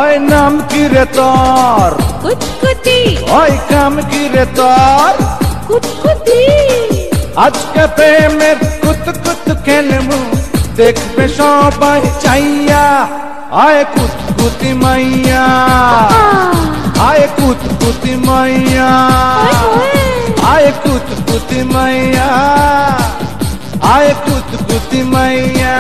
ওই নাম কি রে তোর? কুতকুতি। ওই কাম কি রে তোর? কুতকুতি। আজকে প্রেমের কুতকুত খেলবো, দেখবে সবাই চাইয়া। আয় কুতকুতি মাইয়া, আয় কুতকুতি মাইয়া, আয় কুতকুতি মাইয়া, আয় কুতকুতি মাইয়া।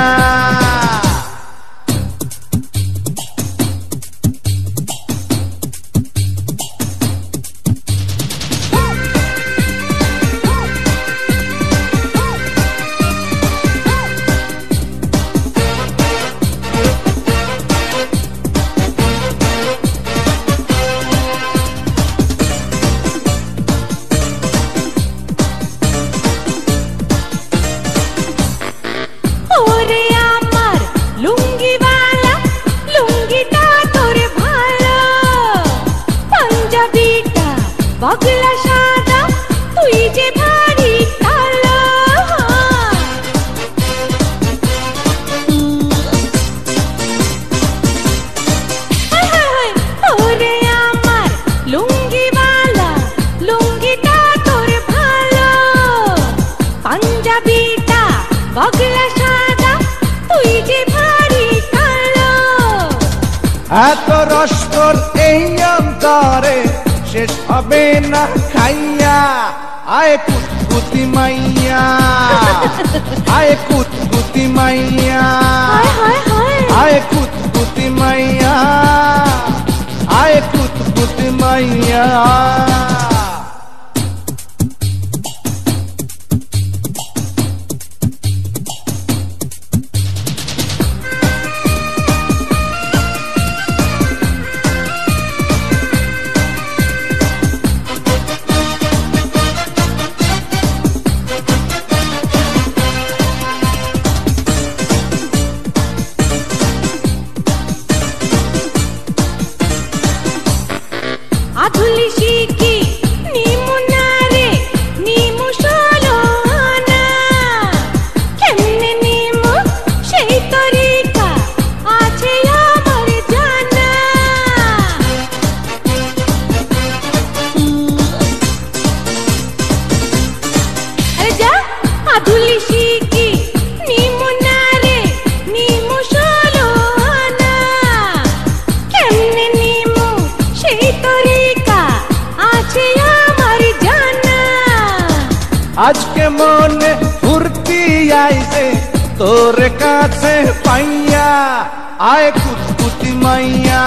বগলা সাদা তুই যে ভারী কালো। ওরে আমার লুঙ্গিওয়ালা, লুঙ্গিটা তোর ভালো। পাঞ্জাবিটা বগলা সাদা তুই যে ভারী কালো। এত রস তোর এই অন্তরে শেষ হবে না খাইয়া। আয় কুতকুতি মাইয়া, আয় কুতকুতি মাইয়া, আয় কুতকুতি মাইয়া, আয় কুতকুতি মাইয়া। আধুলি শিকি নিমু নারে, নিমু সলোনা। কেমনে নিমু সেই তরিকা আছে আমার জানা। আরে যা আধুলি শিকি নিমু নারে, নিমু সলোনা। কেমনে নিমু সেই তরিকা আছে আমার জানা। আজকে মনে ফুর্তি আইছে তোর কাছে পাইয়া। আয় কুতকুতি মাইয়া,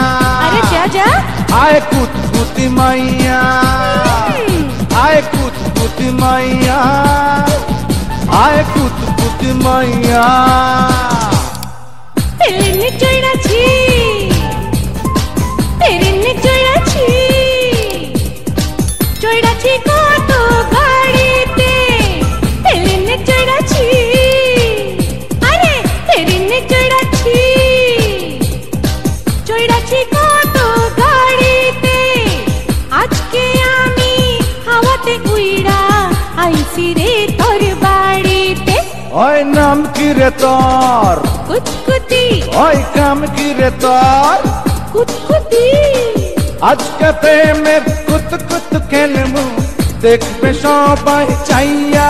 আরে যা যা, আয় কুতকুতি মাইয়া, আয় কুতকুতি মাইয়া, আয় কুতকুতি মাইয়া। তেলিনে চড়াছি, তেলিনে চড়াছি, চড়াছি কত গাড়িতে। তেলিনে চড়াছি, আরে তেলিনে চড়াছি, চড়াছি কত গাড়িতে। আজকে আমি হাওয়াতে উইড়া আইছি রে তোর বাড়িতে। ওই নাম কি রে তোর? কুতকুতি। ওই কাম কি রে তোর? কুতকুতি। আজকে প্রেমের কুতকুত খেলবো, দেখবে সবাই চাইয়া।